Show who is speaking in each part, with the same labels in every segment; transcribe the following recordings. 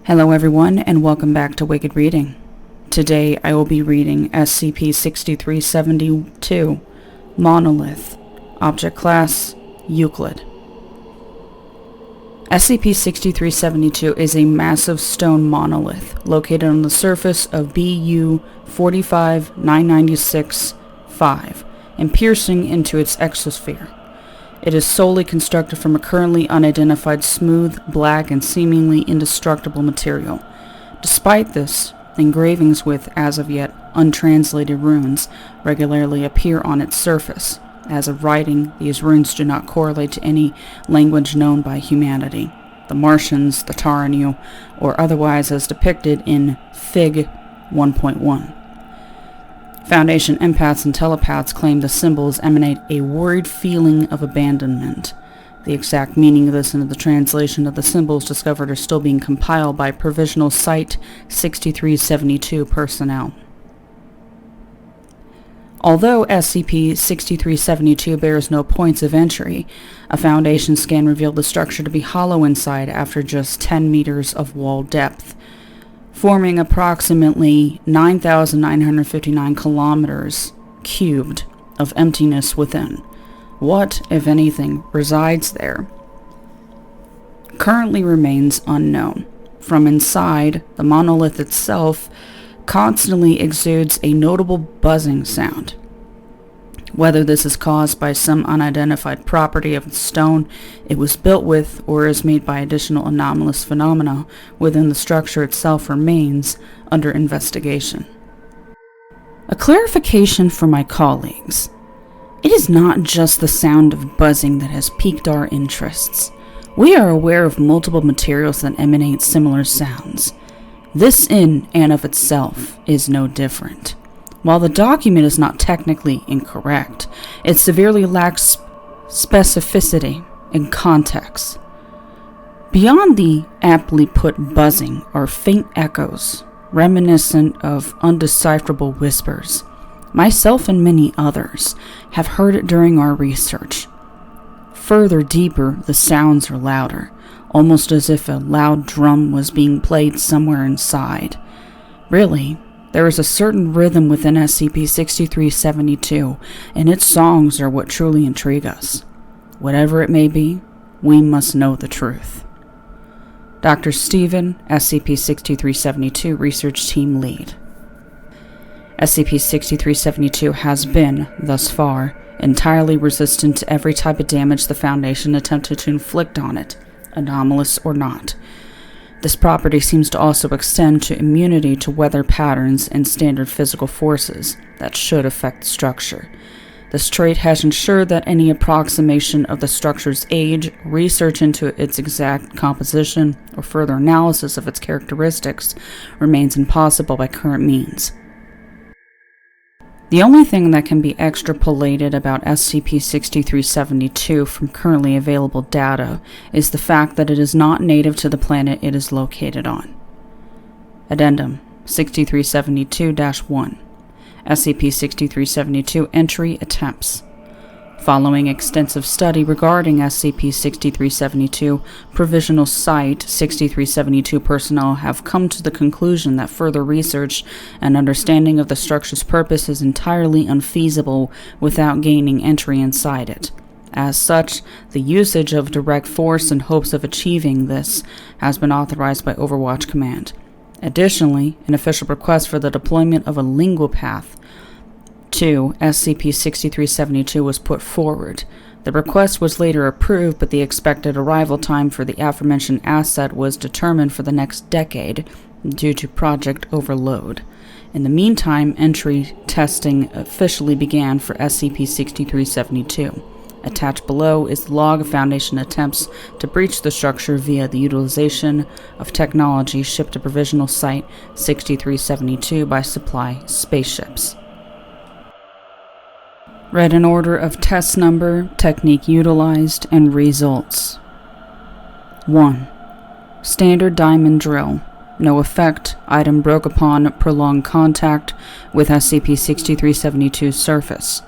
Speaker 1: Hello everyone, and welcome back to Wicked Reading. Today I will be reading SCP-6372, Monolith, Object Class, Euclid. SCP-6372 is a massive stone monolith located on the surface of BU 45996-5 and piercing into its exosphere. It is solely constructed from a currently unidentified smooth, black, and seemingly indestructible material. Despite this, engravings with, as of yet, untranslated runes regularly appear on its surface. As of writing, these runes do not correlate to any language known by humanity, the Martians, the Taranu, or otherwise as depicted in Fig 1.1. Foundation empaths and telepaths claim the symbols emanate a worried feeling of abandonment. The exact meaning of this and the translation of the symbols discovered are still being compiled by Provisional Site 6372 personnel. Although SCP-6372 bears no points of entry, a Foundation scan revealed the structure to be hollow inside after just 10 meters of wall depth, forming approximately 9,959 kilometers cubed of emptiness within. What, if anything, resides there currently remains unknown. From inside, the monolith itself constantly exudes a notable buzzing sound. Whether this is caused by some unidentified property of the stone it was built with or is made by additional anomalous phenomena within the structure itself remains under investigation. A clarification for my colleagues. It is not just the sound of buzzing that has piqued our interests. We are aware of multiple materials that emanate similar sounds. This in and of itself is no different. While the document is not technically incorrect, it severely lacks specificity and context. Beyond the aptly put buzzing are faint echoes, reminiscent of undecipherable whispers. Myself and many others have heard it during our research. Further deeper, the sounds are louder, almost as if a loud drum was being played somewhere inside. Really, there is a certain rhythm within SCP-6372, and its songs are what truly intrigue us. Whatever it may be, we must know the truth. Dr. Stephen, SCP-6372 Research Team Lead. SCP-6372 has been, thus far, entirely resistant to every type of damage the Foundation attempted to inflict on it, anomalous or not. This property seems to also extend to immunity to weather patterns and standard physical forces that should affect the structure. This trait has ensured that any approximation of the structure's age, research into its exact composition, or further analysis of its characteristics remains impossible by current means. The only thing that can be extrapolated about SCP-6372 from currently available data is the fact that it is not native to the planet it is located on. Addendum 6372-1 SCP-6372 Entry Attempts. Following extensive study regarding SCP-6372, Provisional Site 6372 personnel have come to the conclusion that further research and understanding of the structure's purpose is entirely unfeasible without gaining entry inside it. As such, the usage of direct force in hopes of achieving this has been authorized by Overwatch Command. Additionally, an official request for the deployment of a linguopath to SCP-6372 was put forward. The request was later approved, but the expected arrival time for the aforementioned asset was determined for the next decade due to project overload. In the meantime, entry testing officially began for SCP-6372. Attached below is the log of Foundation attempts to breach the structure via the utilization of technology shipped to Provisional Site 6372 by supply spaceships. Read in order of test number, technique utilized, and results. 1. Standard diamond drill. No effect. Item broke upon prolonged contact with SCP-6372's surface.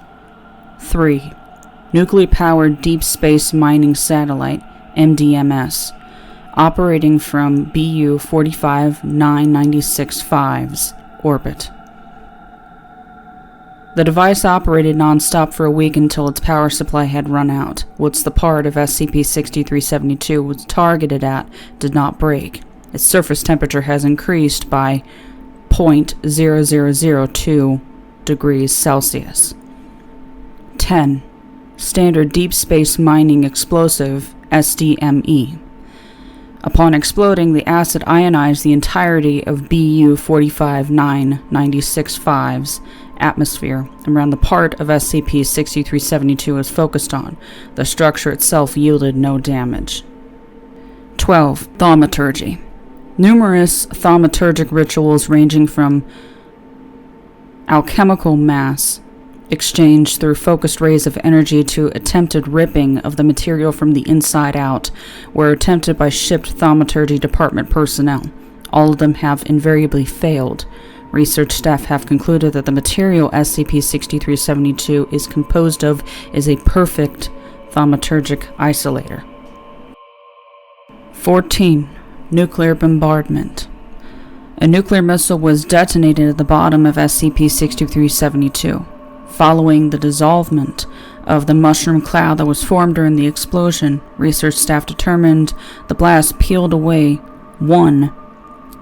Speaker 1: 3. Nuclear-powered deep space mining satellite, MDMS. operating from BU 45996-5's orbit. The device operated non-stop for a week until its power supply had run out, which the part of SCP-6372 was targeted at did not break. Its surface temperature has increased by 0.0002 degrees Celsius. 10. Standard Deep Space Mining Explosive, SDME. Upon exploding, the acid ionized the entirety of BU 45996-5's atmosphere around the part of SCP-6372 was focused on. The structure itself yielded no damage. 12. Thaumaturgy. Numerous thaumaturgic rituals ranging from alchemical mass exchange through focused rays of energy to attempted ripping of the material from the inside out were attempted by shipped thaumaturgy department personnel. All of them have invariably failed. Research staff have concluded that the material SCP-6372 is composed of is a perfect thaumaturgic isolator. 14. Nuclear bombardment. A nuclear missile was detonated at the bottom of SCP-6372. Following the dissolvement of the mushroom cloud that was formed during the explosion, research staff determined the blast peeled away 1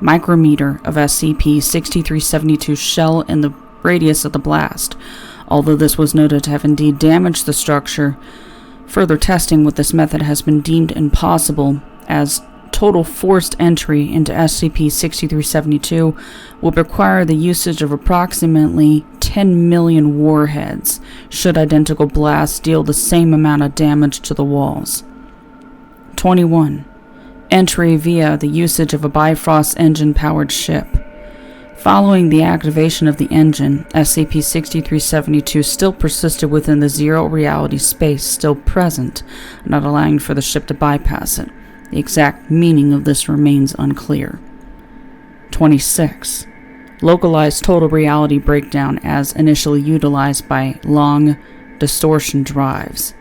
Speaker 1: micrometer of SCP-6372's shell in the radius of the blast. Although this was noted to have indeed damaged the structure, further testing with this method has been deemed impossible, as total forced entry into SCP-6372 will require the usage of approximately 10 million warheads should identical blasts deal the same amount of damage to the walls. 21. Entry via the usage of a Bifrost engine-powered ship. Following the activation of the engine, SCP-6372 still persisted within the zero-reality space still present, not allowing for the ship to bypass it. The exact meaning of this remains unclear. 26. Localized total reality breakdown as initially utilized by long distortion drives.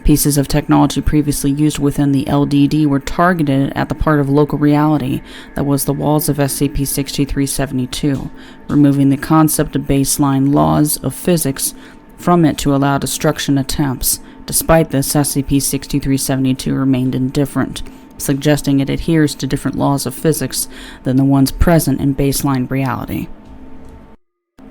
Speaker 1: Pieces of technology previously used within the LDD were targeted at the part of local reality that was the walls of SCP-6372, removing the concept of baseline laws of physics from it to allow destruction attempts. Despite this, SCP-6372 remained indifferent, suggesting it adheres to different laws of physics than the ones present in baseline reality.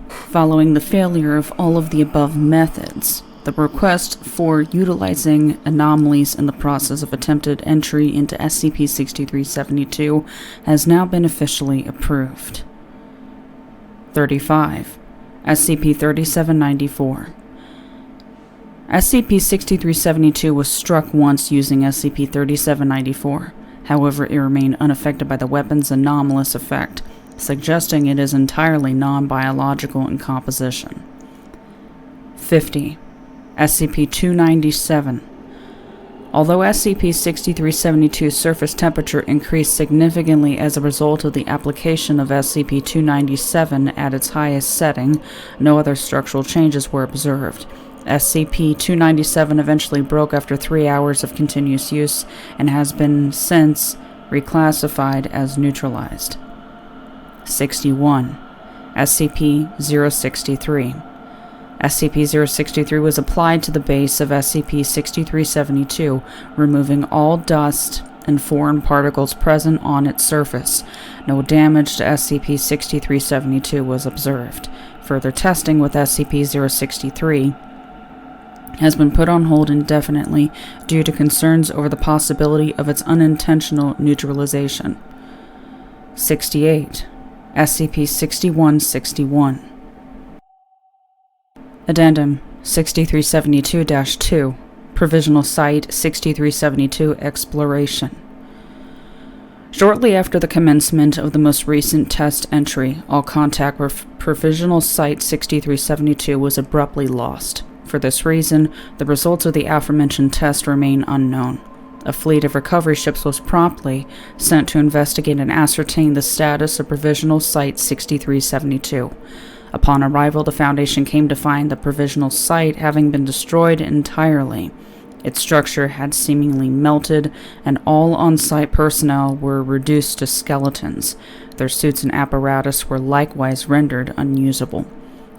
Speaker 1: Following the failure of all of the above methods, the request for utilizing anomalies in the process of attempted entry into SCP-6372 has now been officially approved. 35. SCP-3794. SCP-6372 was struck once using SCP-3794. However, it remained unaffected by the weapon's anomalous effect, suggesting it is entirely non-biological in composition. 50. SCP-297. Although SCP-6372's surface temperature increased significantly as a result of the application of SCP-297 at its highest setting, no other structural changes were observed. SCP-297 eventually broke after 3 hours of continuous use and has been since reclassified as neutralized. 61. SCP-063. SCP-063 was applied to the base of SCP-6372, removing all dust and foreign particles present on its surface. No damage to SCP-6372 was observed. Further testing with SCP-063 has been put on hold indefinitely due to concerns over the possibility of its unintentional neutralization. 68. SCP-6161. Addendum 6372-2 Provisional Site 6372 Exploration. Shortly after the commencement of the most recent test entry, all contact with Provisional Site 6372 was abruptly lost. For this reason, the results of the aforementioned test remain unknown. A fleet of recovery ships was promptly sent to investigate and ascertain the status of Provisional Site 6372. Upon arrival, the Foundation came to find the provisional site having been destroyed entirely. Its structure had seemingly melted, and all on-site personnel were reduced to skeletons. Their suits and apparatus were likewise rendered unusable.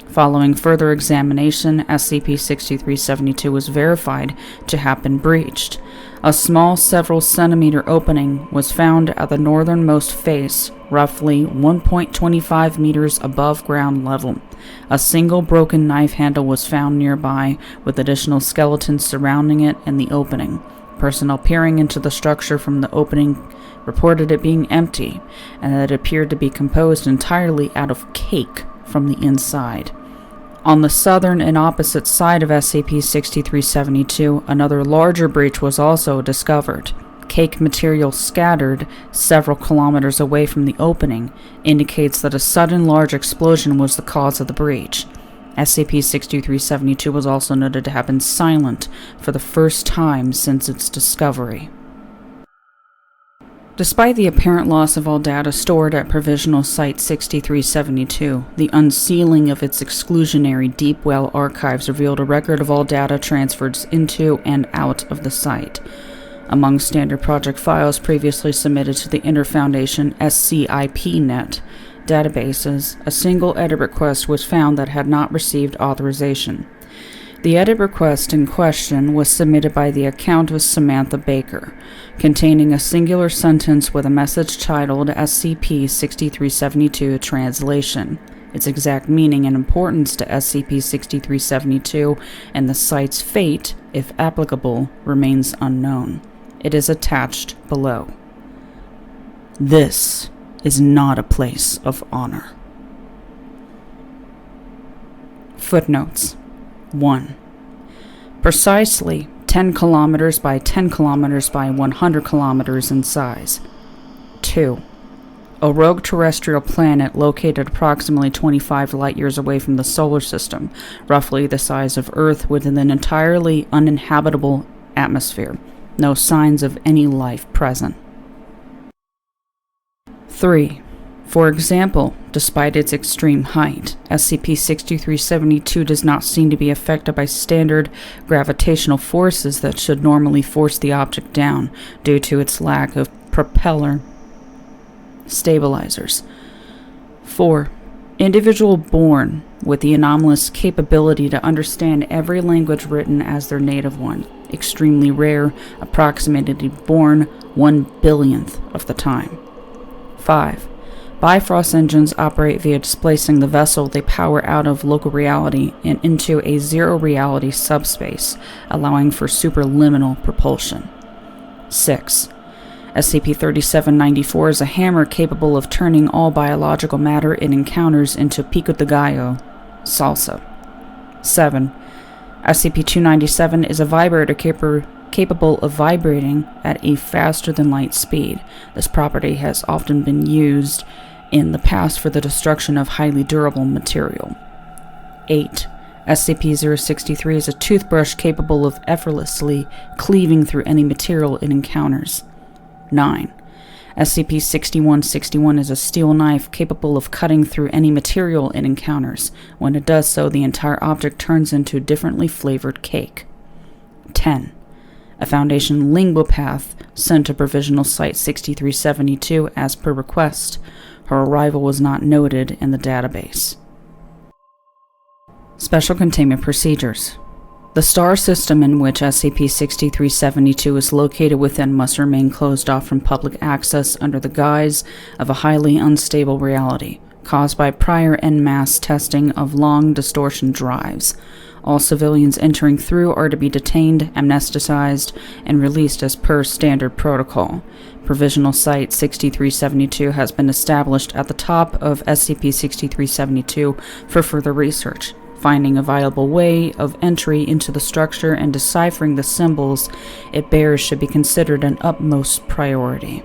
Speaker 1: Following further examination, SCP-6372 was verified to have been breached. A small several centimeter opening was found at the northernmost face, roughly 1.25 meters above ground level. A single broken knife handle was found nearby, with additional skeletons surrounding it and the opening. Personnel peering into the structure from the opening reported it being empty, and that it appeared to be composed entirely out of cake from the inside. On the southern and opposite side of SCP-6372, another larger breach was also discovered. Cake material scattered several kilometers away from the opening indicates that a sudden large explosion was the cause of the breach. SCP-6372 was also noted to have been silent for the first time since its discovery. Despite the apparent loss of all data stored at Provisional Site 6372, the unsealing of its exclusionary deep well archives revealed a record of all data transferred into and out of the site. Among standard project files previously submitted to the Inter-Foundation SCIP-net databases, a single edit request was found that had not received authorization. The edit request in question was submitted by the account of Samantha Baker, containing a singular sentence with a message titled SCP-6372 Translation. Its exact meaning and importance to SCP-6372 and the site's fate, if applicable, remains unknown. It is attached below. This is not a place of honor. Footnotes. 1. Precisely 10 kilometers by 10 kilometers by 100 kilometers in size. 2. A rogue terrestrial planet located approximately 25 light-years away from the solar system, roughly the size of Earth, with an entirely uninhabitable atmosphere. No signs of any life present. 3. For example, despite its extreme height, SCP-6372 does not seem to be affected by standard gravitational forces that should normally force the object down due to its lack of propeller stabilizers. 4. Individual born with the anomalous capability to understand every language written as their native one. Extremely rare, approximately born 1/1000th of the time. 5. Bifrost engines operate via displacing the vessel they power out of local reality and into a zero-reality subspace, allowing for superliminal propulsion. 6. SCP-3794 is a hammer capable of turning all biological matter it encounters into pico de gallo, salsa. 7. SCP-297 is a vibrator capable of vibrating at a faster-than-light speed. This property has often been used in the past for the destruction of highly durable material. 8. SCP-063 is a toothbrush capable of effortlessly cleaving through any material it encounters. 9. SCP-6161 is a steel knife capable of cutting through any material it encounters. When it does so, the entire object turns into differently flavored cake. 10. A Foundation linguopath sent to Provisional Site 6372 as per request. Her arrival was not noted in the database. Special Containment Procedures. The star system in which SCP-6372 is located within must remain closed off from public access under the guise of a highly unstable reality, caused by prior en masse testing of long distortion drives. All civilians entering through are to be detained, amnesticized, and released as per standard protocol. Provisional Site 6372 has been established at the top of SCP-6372 for further research. Finding a viable way of entry into the structure and deciphering the symbols it bears should be considered an utmost priority.